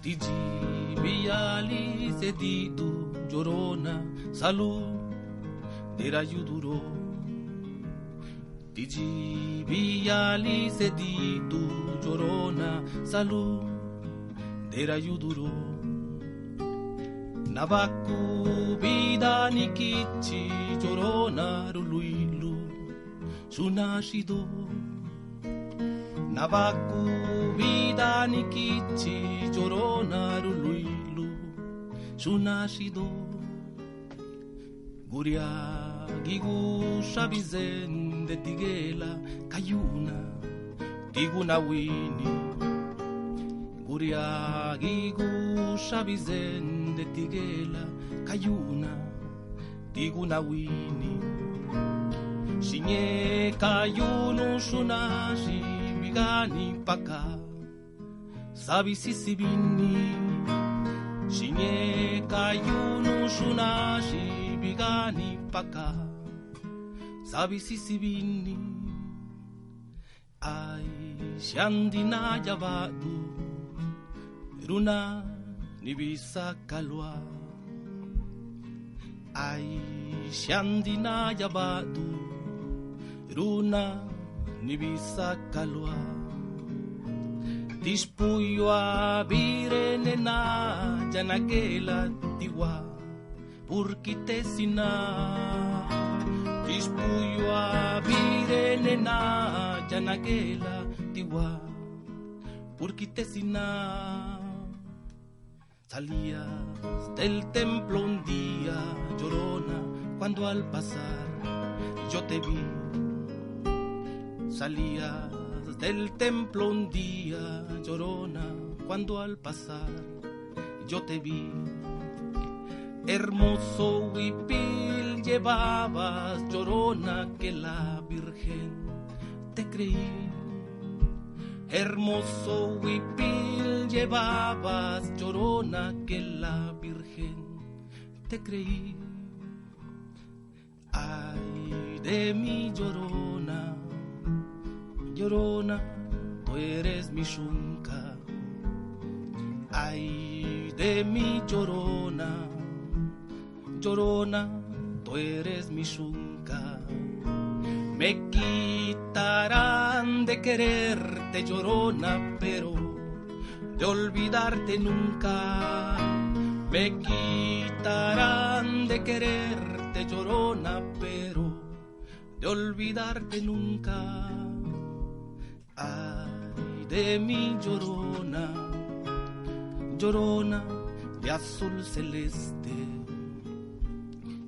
Tiji biali sedidu Llorona salud derayuduro. Tiji biali sedidu Llorona salud derayuduro. Nabaku vida nikichi Llorona ruluilu sunashido. Nabaku vida nikichi Llorona ruluilu sunashido. Guria gigu shabizen de tigela kayuna tiguna wini. Guria gigu shabizen de tigela kayuna tiguna wini. Shinye kayunu shunashi bigani paka sabi sisibini. Shinye kayunu shunashi bigani paka sabi sisibini. Ay shandina yabadu runa nibisa kalwa. Ay shandina yabadu runa nibisa kalwa. Dispuyo a virenena janakela tiwa purkitesina. Dispuyo a virenena janakela tiwa purkitesina. Salías del templo un día, Llorona, cuando al pasar yo te vi. Salías del templo un día, Llorona, cuando al pasar yo te vi. Hermoso huipil llevabas, Llorona, que la Virgen te creí. Hermoso huipil llevabas, Llorona, que la Virgen te creí. Ay de mi Llorona, Llorona, tú eres mi shunka. Ay de mi Llorona, Llorona, tú eres mi shunka. Me quitarán de quererte, Llorona, pero de olvidarte nunca. Me quitarán de quererte, Llorona, pero de olvidarte nunca. Ay de mi Llorona, Llorona de azul celeste.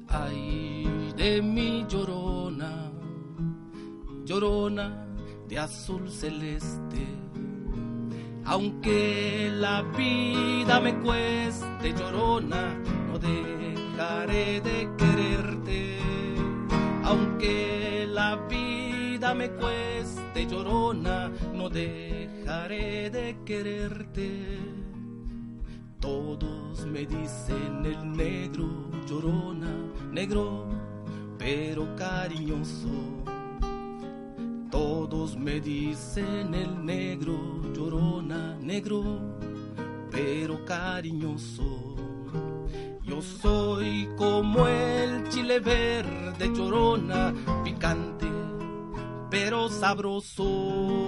Ay de mi Llorona, Llorona de azul celeste. Aunque la vida me cueste, Llorona, no dejaré de quererte. Aunque la vida me cueste, Llorona, no dejaré de quererte. Todos me dicen el negro, Llorona, negro pero cariñoso. Todos me dicen el negro, Llorona, negro pero cariñoso. Yo soy como el chile verde, Llorona, picante pero sabroso.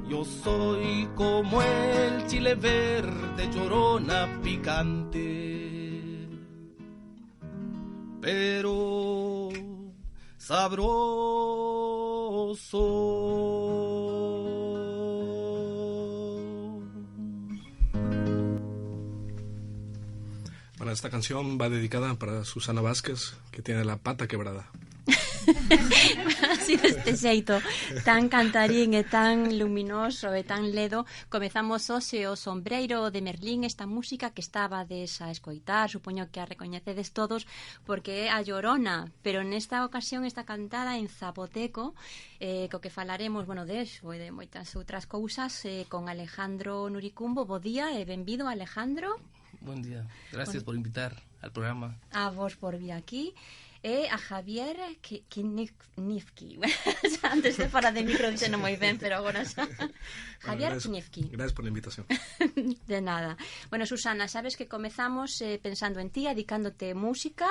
Yo soy como el chile verde, Llorona, picante pero sabroso. Bueno, esta canción va dedicada para Susana Vázquez, que tiene la pata quebrada. Así deste xeito tan cantarín e tan luminoso e tan ledo comezamos hoxe o Sombreiro de Merlín, esta música que estabades a escoitar, supoño que a recoñecedes todos porque é a Llorona, pero nesta ocasión está cantada en zapoteco, co que falaremos, bueno, de eso e de moitas outras cousas, con Alejandro Nuricumbo. Bo día e benvido, Alejandro. Buen día, gracias por invitar al programa. A vos por vir aquí. e a Javier Knifki. Antes de falar de micro dixeno moi ben, pero agora xa. Javier Knifki. Gracias por la invitación. De nada. Bueno, Susana, sabes que comezamos pensando en ti, dedicándote música.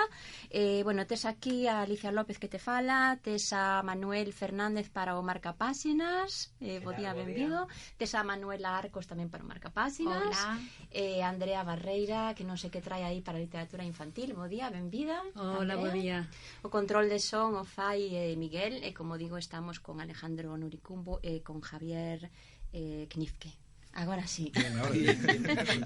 Bueno, tes aquí a Alicia López que te fala, tes a Manuel Fernández para o Marcapáxinas, bo día, benvido. Tes a Manuela Arcos tamén para o Marcapáxinas. Hola. Andrea Barreira, que non sei que trae aí para a literatura infantil, bo día, benvida. Hola, bo día. O control de son o fai Miguel, e como digo, estamos con Alejandro Nuricumbo e con Javier Knifke. Agora sí. Bien, ahora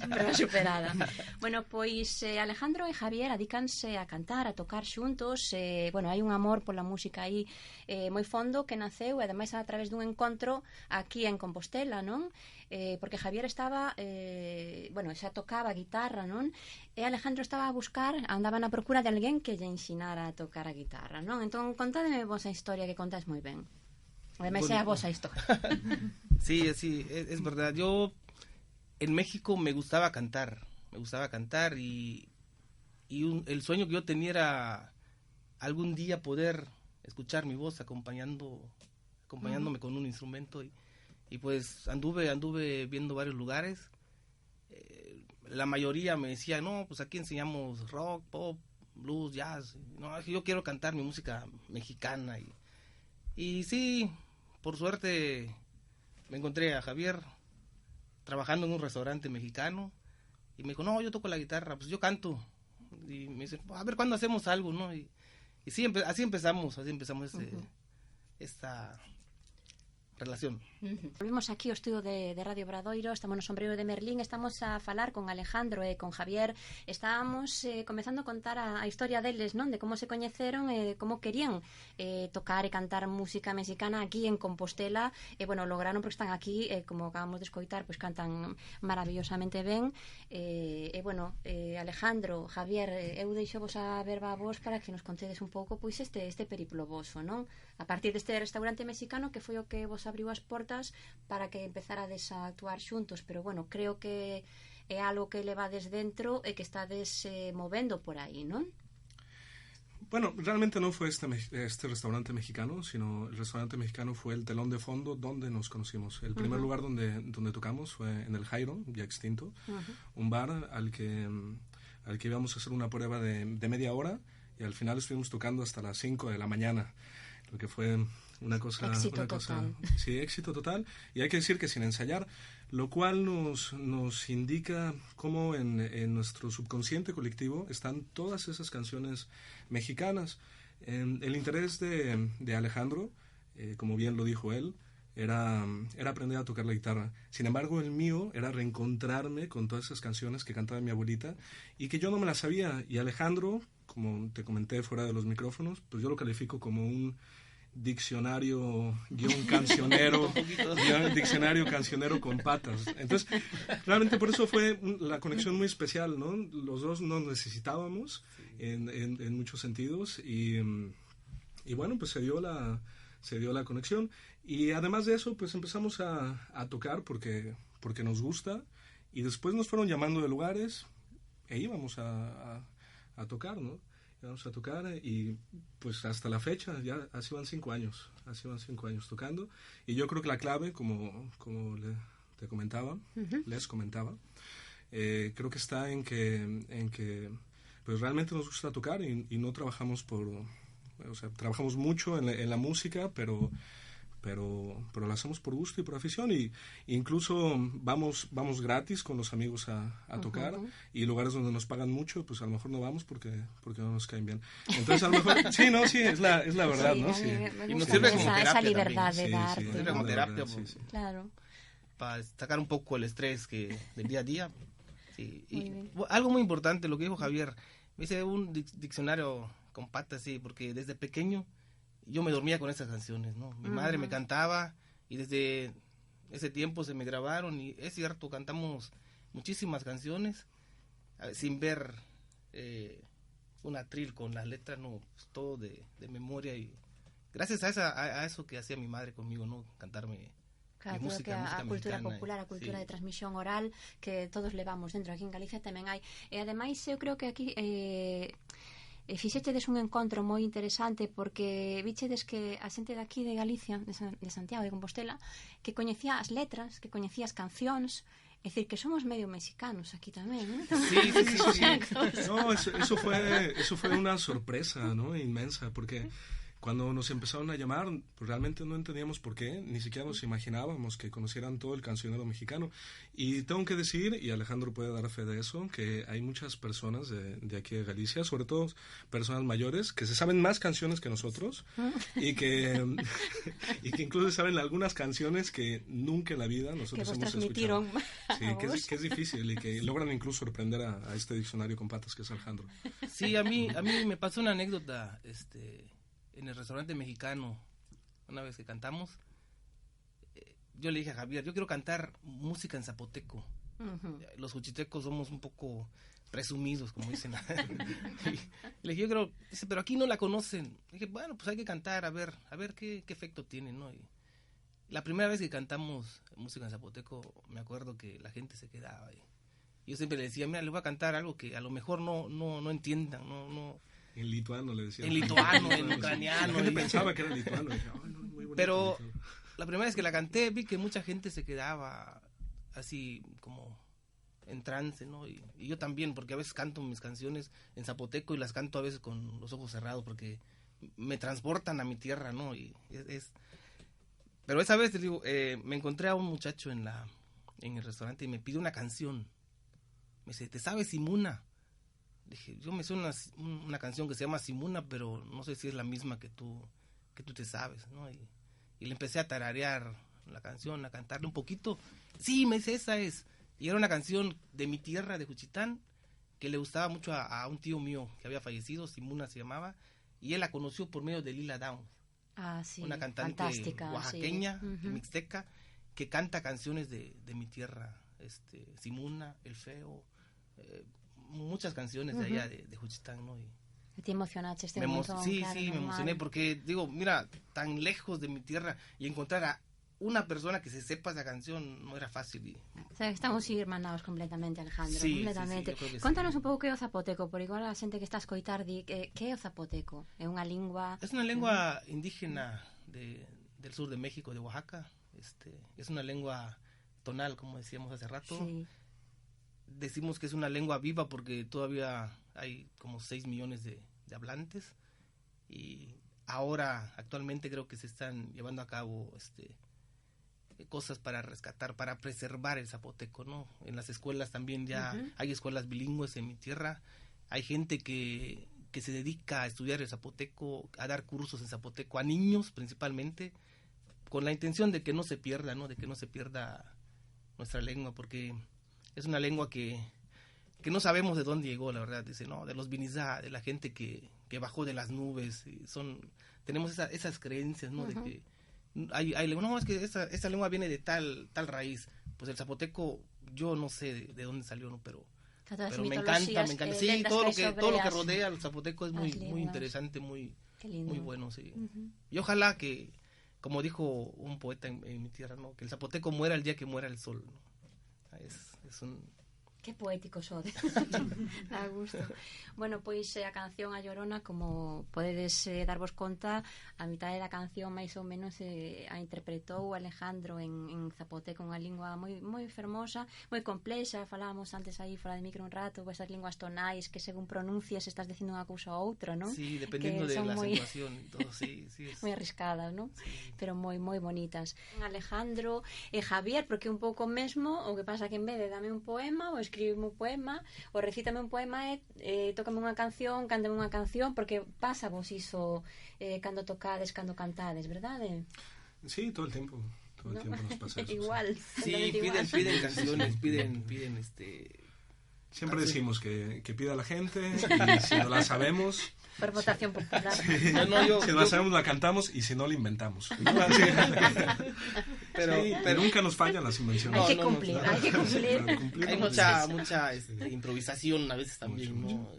Prova superada. Bueno, pois Alejandro e Javier adícanse a cantar, a tocar xuntos. Bueno, hai un amor pola música aí moi fondo que naceu, e ademais a través dun encontro aquí en Compostela, non? Porque Javier estaba, bueno, xa tocaba guitarra, non? E Alejandro estaba a buscar, andaba na procura de alguén que lle ensinara a tocar a guitarra, non? Entón, contádeme vos a historia que contáis moi ben. Ademais, é a vos a historia. Sí, es verdad. Yo en México me gustaba cantar y el sueño que yo tenía era algún día poder escuchar mi voz acompañándome con un instrumento y pues anduve viendo varios lugares. La mayoría me decía, no, pues aquí enseñamos rock, pop, blues, jazz. No, yo quiero cantar mi música mexicana y sí, por suerte me encontré a Javier trabajando en un restaurante mexicano y me dijo, no, yo toco la guitarra, pues yo canto. Y me dice, a ver cuándo hacemos algo, ¿no? Y sí, así empezamos esta relación. Volvemos aquí ao estudio de Radio Obradoiro, estamos no Sombreiro de Merlín, estamos a falar con Alejandro e con Javier. Estábamos comezando a contar a historia deles, non? De como se coñeceron e como querían tocar e cantar música mexicana aquí en Compostela. E, bueno, lograron porque están aquí, como acabamos de escoitar, pois cantan maravillosamente ben. E, bueno, Alejandro, Javier, eu deixo vos a verba a vos para que nos contedes un pouco pois este periplo voso, non? A partir deste restaurante mexicano que foi o que vos abriu as portas para que empezarades a actuar xuntos, pero bueno, creo que é algo que levades dentro e que estades movendo por aí, non? Bueno, realmente no fue este restaurante mexicano, sino el restaurante mexicano fue el telón de fondo donde nos conocimos. El primer lugar donde tocamos fue en el Jairo, ya extinto, un bar al que íbamos a hacer una prueba de media hora y al final estuvimos tocando hasta las 5 de la mañana, lo que fue una cosa total. Sí, éxito total, y hay que decir que sin ensayar, lo cual nos indica cómo en nuestro subconsciente colectivo están todas esas canciones mexicanas. El interés de Alejandro, como bien lo dijo él, era aprender a tocar la guitarra. Sin embargo, el mío era reencontrarme con todas esas canciones que cantaba mi abuelita y que yo no me las sabía. Y Alejandro, como te comenté fuera de los micrófonos, pues yo lo califico como un diccionario cancionero con patas. Entonces, realmente por eso fue la conexión muy especial, ¿no? Los dos nos necesitábamos en muchos sentidos y bueno, pues se dio la conexión y además de eso, pues empezamos a tocar porque nos gusta y después nos fueron llamando de lugares e íbamos a tocar, ¿no? Vamos a tocar y pues hasta la fecha ya así van 5 años tocando y yo creo que la clave como les comentaba creo que está en que pues realmente nos gusta tocar y no trabajamos trabajamos mucho en la música pero lo hacemos por gusto y por afición y incluso vamos gratis con los amigos a tocar y lugares donde nos pagan mucho pues a lo mejor no vamos porque no nos caen bien, entonces a lo mejor sí es la verdad, sí, ¿no? Sí. Y nos sirve como terapia esa libertad también. de darte, sirve ¿no? como terapia Claro, para sacar un poco el estrés del día a día. Sí. Y algo muy importante lo que dijo Javier, me hice un diccionario con patas, sí, porque desde pequeño yo me dormía con esas canciones, ¿no? Mi madre me cantaba y desde ese tiempo se me grabaron y es cierto, cantamos muchísimas canciones sin ver un atril con las letras, no, pues todo de memoria y gracias a eso que hacía mi madre conmigo, ¿no? Cantarme claro, música a cultura mexicana, popular, a cultura sí. de transmisión oral que todos levamos dentro, aquí en Galicia tamén hai. E ademais eu creo que aquí fixechedes un encontro moi interesante porque vichedes que a xente de aquí de Galicia, de Santiago de Compostela, que coñecía as letras, que coñecía as cancións. Es decir, que somos medio mexicanos aquí tamén, ¿no? Sí. No, eso fue una sorpresa, ¿no? Inmensa, porque cuando nos empezaron a llamar, pues realmente no entendíamos por qué, ni siquiera nos imaginábamos que conocieran todo el cancionero mexicano. Y tengo que decir, y Alejandro puede dar fe de eso, que hay muchas personas de aquí de Galicia, sobre todo personas mayores, que se saben más canciones que nosotros y que incluso saben algunas canciones que nunca en la vida nosotros hemos escuchado. Sí, que es difícil y que logran incluso sorprender a este diccionario con patas que es Alejandro. Sí, a mí me pasó una anécdota, en el restaurante mexicano, una vez que cantamos, yo le dije a Javier, yo quiero cantar música en zapoteco. Los juchitecos somos un poco presumidos, como dicen. Y le dije, yo creo, dice, pero aquí no la conocen. Le dije, bueno, pues hay que cantar, a ver qué efecto tiene, ¿no? Y la primera vez que cantamos música en zapoteco, me acuerdo que la gente se quedaba. Y yo siempre le decía, mira, le voy a cantar algo que a lo mejor no entiendan, no. En lituano le decía. En lituano, en ucraniano. La gente pensaba que era lituano. Dije, no, muy bonito, pero la primera vez que la canté vi que mucha gente se quedaba así como en trance, ¿no? Y yo también, porque a veces canto mis canciones en zapoteco y las canto a veces con los ojos cerrados porque me transportan a mi tierra, ¿no? Y Pero esa vez, te digo, me encontré a un muchacho en el restaurante y me pidió una canción. Me dice, ¿te sabes Simuna? Dije, yo me sé una canción que se llama Simuna, pero no sé si es la misma que tú te sabes, ¿no? Y le empecé a tararear la canción, a cantarle un poquito. Sí, me dice, esa es. Y era una canción de mi tierra, de Juchitán, que le gustaba mucho a un tío mío que había fallecido, Simuna se llamaba, y él la conoció por medio de Lila Downs. Ah, sí, una cantante fantástica, oaxaqueña, sí. mixteca, que canta canciones de mi tierra, Simuna, El Feo, muchas canciones de allá de Juchitán, ¿no? Y te emocionaste sí, claro, me emocioné porque digo, mira, tan lejos de mi tierra y encontrar a una persona que se sepa esa canción no era fácil. O sea, estamos hermanados completamente, Alejandro, sí, completamente. Sí, Contanos un pouco que é o zapoteco, por igual a xente que está a escoitar di que é o zapoteco? É unha lingua... Es una lengua indígena del sur de México, de Oaxaca. Es una lengua tonal, como decíamos hace rato. Sí. Decimos que es una lengua viva porque todavía hay como 6 millones de hablantes y ahora actualmente creo que se están llevando a cabo cosas para rescatar, para preservar el zapoteco, ¿no? En las escuelas también ya hay escuelas bilingües en mi tierra, hay gente que se dedica a estudiar el zapoteco, a dar cursos en zapoteco a niños principalmente, con la intención de que no se pierda, ¿no? De que no se pierda nuestra lengua, porque es una lengua que no sabemos de dónde llegó, la verdad, dice, no, de los vinizá, de la gente que bajó de las nubes, y tenemos esas creencias, ¿no? De que no, es que esta lengua viene de tal raíz. Pues el zapoteco, yo no sé de dónde salió, ¿no? Pero me encanta. Sí, todo lo que rodea al zapoteco es muy interesante, muy bueno, sí. Y ojalá que, como dijo un poeta en mi tierra, ¿no? Que el zapoteco muera el día que muera el sol, ¿no? Es un... Que poético sode. A gusto. Bueno, pois a canción A Llorona, como podedes darvos conta, a mitad da canción máis ou menos a interpretou Alejandro en zapoteco, unha lingua moi fermosa, moi complexa. Falábamos antes aí fora de micro un rato, esas linguas tonais que según pronuncias estás dicindo unha cousa ou outra, non? Sí, dependendo de la acentuación y todo, sí. Moi arriscadas, non? Sí. Pero moi bonitas. Alejandro e Javier, porque un pouco mesmo, o que pasa que en vez de dame un poema ou escríbeme un poema, ou recítame un poema e tócame unha canción, cántame unha canción, porque pasa vos iso cando tocades, cando cantades, verdade? Sí, todo el tiempo nos pasa eso. Igual. Sí, piden canciones, piden Siempre decimos que pida la gente y si no la sabemos... Por votación popular. Sí. Si no la sabemos la cantamos y si no la inventamos. Pero nunca nos fallan las invenciones. Hay que cumplir. Hay mucha improvisación a veces también, ¿no?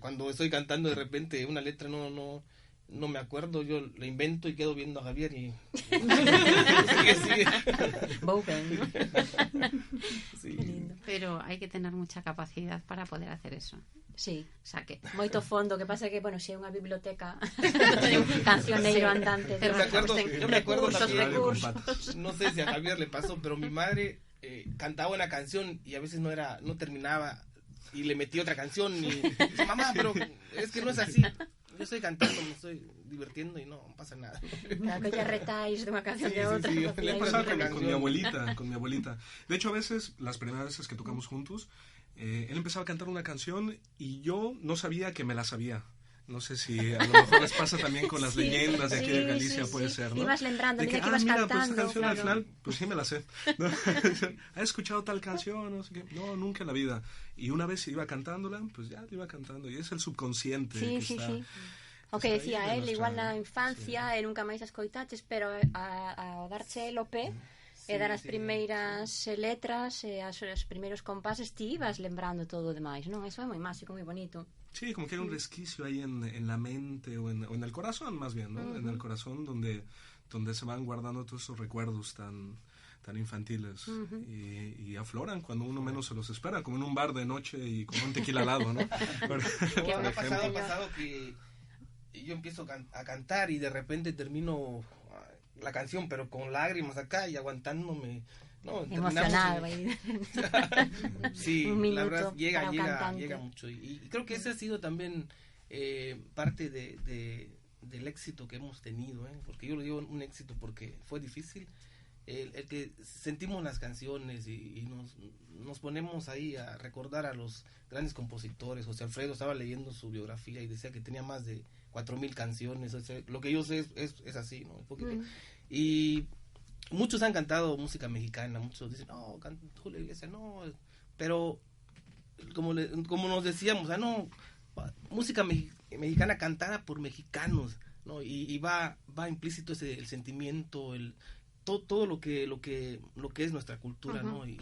Cuando estoy cantando de repente una letra no me acuerdo, yo la invento y quedo viendo a Javier y sigue. Sí. Pero hay que tener mucha capacidad para poder hacer eso. Sí, saque. Moito fondo, que pasa que, bueno, se é unha biblioteca cancioneiro andante. Yo me acuerdo también, recursos. no sé si a Javier le pasó, pero mi madre cantaba una canción y a veces no terminaba y le metí otra canción y dice, mamá, pero es que no es así. Yo estoy cantando, me estoy divirtiendo y no pasa nada. Claro, que ya retáis de una canción de otra. Sí, Le pasaba con mi abuelita. De hecho, a veces, las primeras veces que tocamos juntos, él empezaba a cantar una canción y yo no sabía que me la sabía. No sé si a lo mejor les pasa también con las leyendas de aquí de Galicia, puede ser, ¿no? Ibas lembrando, de que, ibas cantando. Pues esta canción claro. al final, pues sí me la sé. ¿No? ¿Has escuchado tal canción? No sé qué. No, nunca en la vida. Y una vez iba cantándola, pues ya iba cantando. Y es el subconsciente que está... O que decía él, igual na sí. infancia, nunca máis as coitaches, pero ao darche el OP, e dar as primeiras letras, e os primeiros compases, ti ibas lembrando todo o demais, non? Eso é moi máxico, moi bonito. Sí, como que hay un resquicio ahí en la mente o en el corazón más bien, ¿no? En el corazón donde se van guardando todos esos recuerdos tan infantiles y afloran cuando uno menos se los espera, como en un bar de noche y con un tequila al lado, ¿no? Ha pasado que yo empiezo a cantar y de repente termino la canción, pero con lágrimas acá y aguantándome. No, emocionado. Sí, la verdad llega mucho. Y creo que ese ha sido también parte del éxito que hemos tenido, porque yo lo digo un éxito porque fue difícil. El que sentimos las canciones y nos ponemos ahí a recordar a los grandes compositores. José Alfredo estaba leyendo su biografía y decía que tenía más de 4,000 canciones. O sea, lo que yo sé es así, ¿no? Y muchos han cantado música mexicana, muchos dicen, no, Julio Iglesias, no, pero como nos decíamos, no, música mexicana cantada por mexicanos, ¿no? Y va implícito el sentimiento, todo lo que es nuestra cultura, ¿no? Y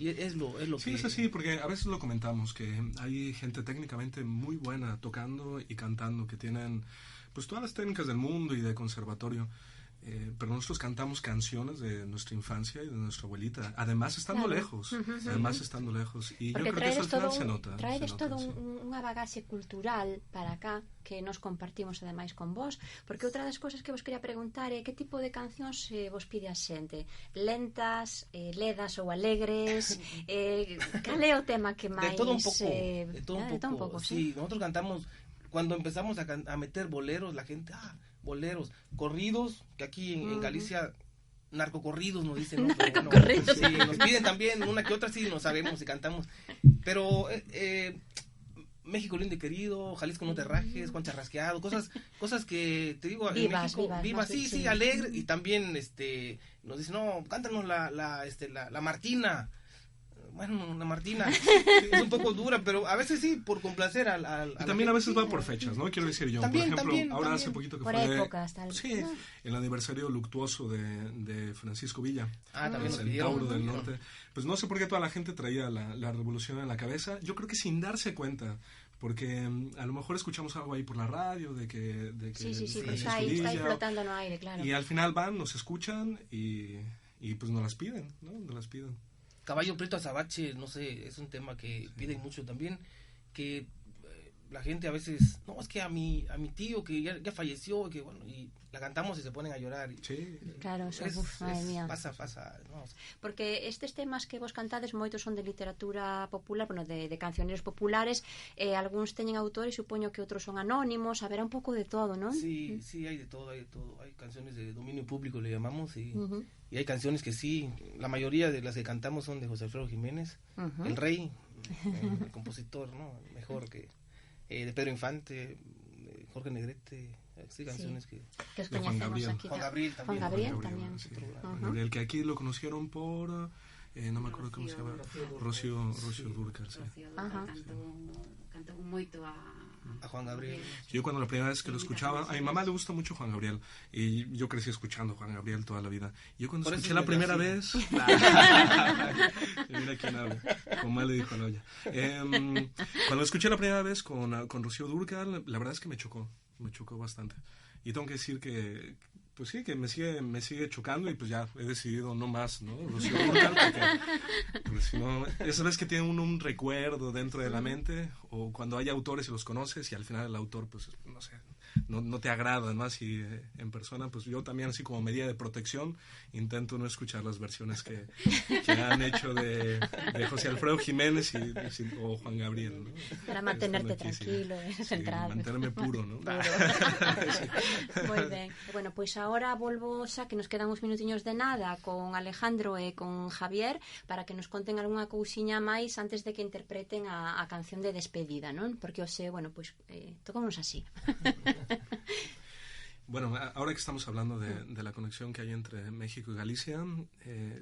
es lo sí, que... es así, porque a veces lo comentamos, que hay gente técnicamente muy buena tocando y cantando, que tienen pues todas las técnicas del mundo y de conservatorio. Pero nosotros cantamos canciones de nuestra infancia y de nuestra abuelita, además estando lejos, y porque yo creo que eso al final se nota. Traedes todo sí. unha bagaxe cultural para acá que nos compartimos ademais con vos, porque outra das cousas que vos quería preguntar é que tipo de cancións vos pide a xente, lentas, ledas ou alegres, cal é o tema que máis... De todo un poco, sí. Nosotros cantamos, cuando empezamos a meter boleros, la gente, boleros, corridos, que aquí en Galicia, narcocorridos nos dicen, ¿no? Narcocorridos. Sí, nos piden también, una que otra sí no sabemos y cantamos, pero México lindo y querido, Jalisco no te rajes, Juan Charrasqueado, cosas que te digo, en México, vivas, sí, alegre, y también nos dicen, no, cántanos la Martina. Bueno, una Martina es un poco dura, pero a veces sí, por complacer y también a veces va por fechas, ¿no? Quiero decir yo, también, por ejemplo, ahora también. Hace poquito que por fue épocas, tal. Sí, el aniversario luctuoso de Francisco Villa, también el Centauro del Norte. Pues no sé por qué toda la gente traía la revolución en la cabeza. Yo creo que sin darse cuenta, porque a lo mejor escuchamos algo ahí por la radio de que sí, Francisco está ahí flotando no aire, claro. Y al final van, nos escuchan y pues nos las piden, ¿no? Nos las piden. Caballo Prieto Azabache, no sé, es un tema que piden mucho también, que la gente a veces, no, es que a mi tío que ya falleció, que bueno, y la cantamos y se ponen a llorar. Sí. Claro, eso, madre mía. Pasa, no. Porque estes temas que vos cantades moitos son de literatura popular, bueno, de cancioneros populares, algúns teñen autores, supoño que outros son anónimos, haberá un pouco de todo, ¿non? Sí, hay de todo, hay canciones de dominio público, le llamamos, y hay canciones que sí, la mayoría de las que cantamos son de José Alfredo Jiménez, el rey, el compositor, ¿no? Mejor que de Pedro Infante, Jorge Negrete, sí, canciones que os de Juan coñecemos Gabriel. aquí. Juan Gabriel también. Juan Gabriel también. Sí. Juan Gabriel, que aquí lo conocieron por no me acuerdo cómo se llama, Rocío Dúrcal, sí. Cantou moito a Juan Gabriel. Yo cuando la primera vez que lo escuchaba, a mi mamá le gusta mucho Juan Gabriel y yo crecí escuchando Juan Gabriel toda la vida. Yo cuando escuché la primera vez, mira quién habla, como mal le dijo a la olla. Cuando escuché la primera vez con Rocío Dúrcal, la verdad es que me chocó bastante. Y tengo que decir que pues sí, que me sigue chocando y pues ya he decidido no más, ¿no? Rocío Dúrcal, porque si no, esa vez que tiene uno un recuerdo dentro de la mente, o cuando hay autores y los conoces y al final el autor, pues, no sé, no te agrada, ¿no? Así en persona, pues yo también, así como medida de protección, intento no escuchar las versiones que han hecho de José Alfredo Jiménez o Juan Gabriel, ¿no? Para mantenerte tranquilo, centrado. Sí, mantenerme puro, ¿no? Moi ben. Bueno, pois agora volvo xa que nos quedan uns minutiños de nada con Alejandro e con Javier para que nos conten algunha cousiña máis antes de que interpreten a canción de despedida, non? Porque hoxe, bueno, pois tocamos así. Bueno, ahora que estamos hablando de la conexión que hay entre México y Galicia,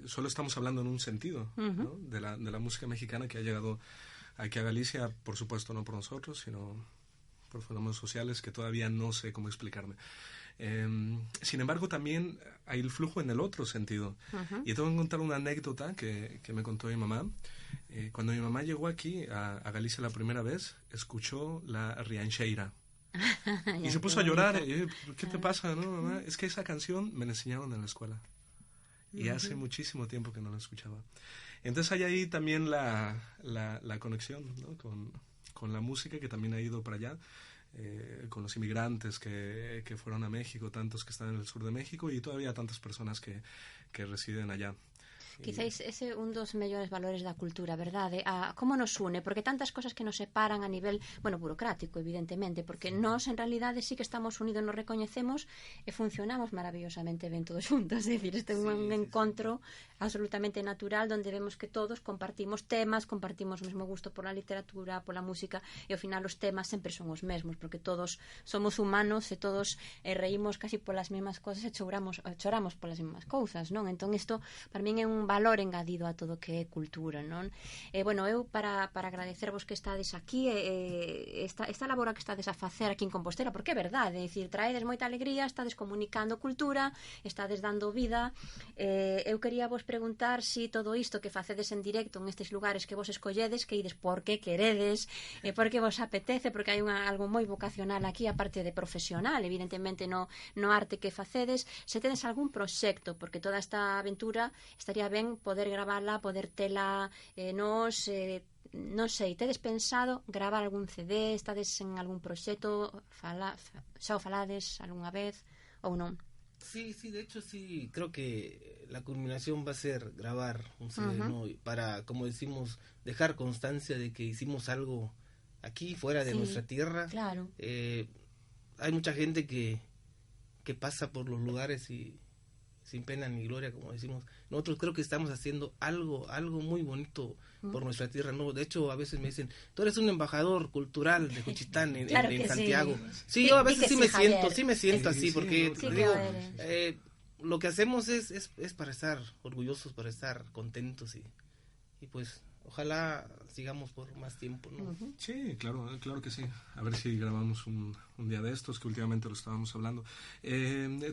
solo estamos hablando en un sentido, ¿no? de la música mexicana que ha llegado aquí a Galicia, por supuesto no por nosotros, sino por fenómenos sociales que todavía no sé cómo explicarme. Sin embargo, también hay el flujo en el otro sentido. Y tengo que contar una anécdota que me contó mi mamá. Cuando mi mamá llegó aquí a Galicia la primera vez, escuchó la Riancheira. Y se puso a llorar. ¿Qué te pasa, no, mamá? Es que esa canción me la enseñaron en la escuela. Y hace muchísimo tiempo que no la escuchaba. Entonces hay ahí también la conexión, ¿no? con la música que también ha ido para allá. Con los inmigrantes que fueron a México, tantos que están en el sur de México y todavía tantas personas que residen allá. Quizáis ese un dos mellores valores da cultura, verdade? Como nos une? Porque tantas cosas que nos separan a nivel, bueno, burocrático, evidentemente, porque nós, en realidade, sí que estamos unidos, nos recoñecemos e funcionamos maravillosamente ben todos juntos. É dicir, este é un encontro absolutamente natural donde vemos que todos compartimos temas, compartimos o mesmo gusto por la literatura, por la música, e ao final os temas sempre son os mesmos, porque todos somos humanos e todos reímos casi polas mesmas cosas e choramos polas mesmas cousas, non? Entón, isto, para min, é un valor engadido a todo que é cultura, non? Bueno, eu para agradecervos que estades aquí esta labora que estades a facer aquí en Compostela, porque é verdade, é dicir, traedes moita alegría, estades comunicando cultura, estades dando vida. Eu quería vos preguntar si todo isto que facedes en directo en estes lugares que vos escolledes, que ides porque queredes, porque vos apetece, porque hai algo moi vocacional aquí, aparte de profesional, evidentemente no arte que facedes, se tedes algún proxecto, porque toda esta aventura estaría ben poder gravarla, poder tela non sei, tedes pensado gravar algún CD, estades en algún proxecto, xa o falades algunha vez ou non? Sí, de hecho sí, creo que la culminación va a ser grabar un CD, ¿no? Para, como decimos, dejar constancia de que hicimos algo aquí, fuera de nuestra tierra. Claro. Hay mucha gente que pasa por los lugares y sin pena ni gloria, como decimos. Nosotros creo que estamos haciendo algo muy bonito por nuestra tierra, ¿no? De hecho, a veces me dicen, tú eres un embajador cultural de Juchitán en Santiago. Sí, yo a veces sí me siento así, porque digo, lo que hacemos es para estar orgullosos, para estar contentos y pues ojalá sigamos por más tiempo, ¿no? Sí, claro que sí. A ver si grabamos un día de estos, que últimamente lo estábamos hablando.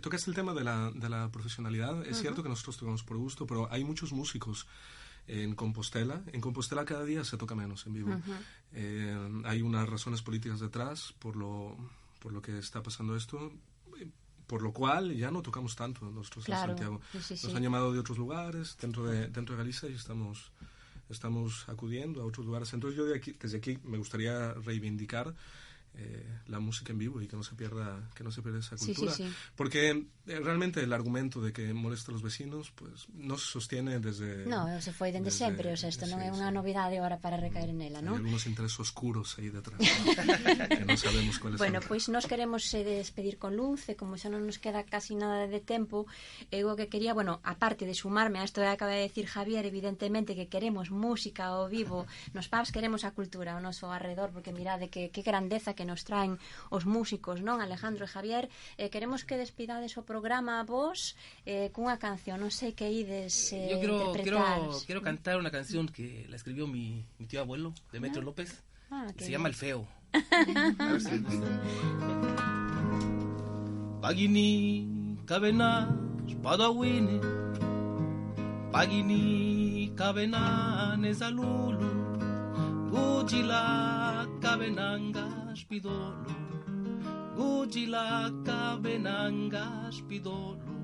Tocaste el tema de la profesionalidad. Es cierto que nosotros tocamos por gusto, pero hay muchos músicos en Compostela. En Compostela cada día se toca menos en vivo. Hay unas razones políticas detrás por lo que está pasando esto, por lo cual ya no tocamos tanto nosotros en Santiago. Sí. Nos han llamado de otros lugares dentro de Galicia y estamos acudiendo a otros lugares. Entonces yo desde aquí me gustaría reivindicar la música en vivo y que no se pierda esa cultura. Sí. Porque realmente el argumento de que molesta a los vecinos pues no se sostiene desde... No, se foi dende sempre, o sea, isto non é unha novidade ahora para recaer nela, non? Hay algunos intereses oscuros aí detrás, que non sabemos cuáles bueno, son. Pois nos queremos despedir con luz, e como xa non nos queda casi nada de tempo, eu que quería, bueno, aparte de sumarme a isto que acaba de decir Javier, evidentemente que queremos música ao vivo, nos pubs queremos a cultura ao noso alrededor, porque mirade que grandeza que nos traen os músicos, non, Alejandro e Javier. Queremos que despidades o programa a vos cunha canción, non sei que ides interpretar. Quiero cantar una canción que la escribió mi tío abuelo, Demetrio López. Se llama El Feo. A ver si les gusta. Pagini kavenas padawine, pagini kavenanes alulu, gujila kavenanga spidolo, Gujila kabe nanga spidolo,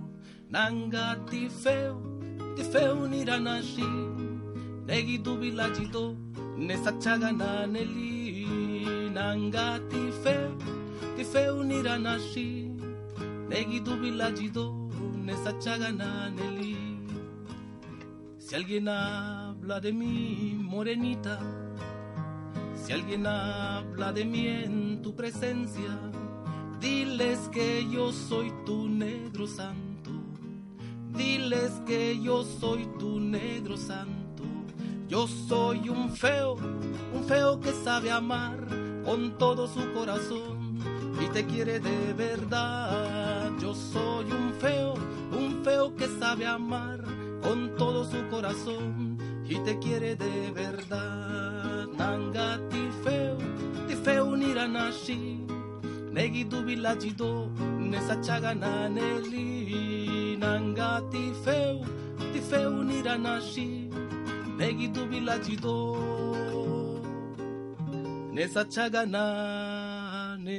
nanga tifeu niranashi, negi dubila jido, nesachaga naneli, nanga tifeu niranashi, negi dubila jido, nesachaga naneli. Si alguien habla de mí, morenita, si alguien habla de mí en tu presencia, diles que yo soy tu negro santo. Diles que yo soy tu negro santo. Yo soy un feo que sabe amar con todo su corazón y te quiere de verdad. Yo soy un feo que sabe amar con todo su corazón y te quiere de verdad. Nanga tifeu niranashi, negi dubila jido, nesachaga naneli. Nanga tifeu niranashi, negi dubila jido, nesachaga naneli.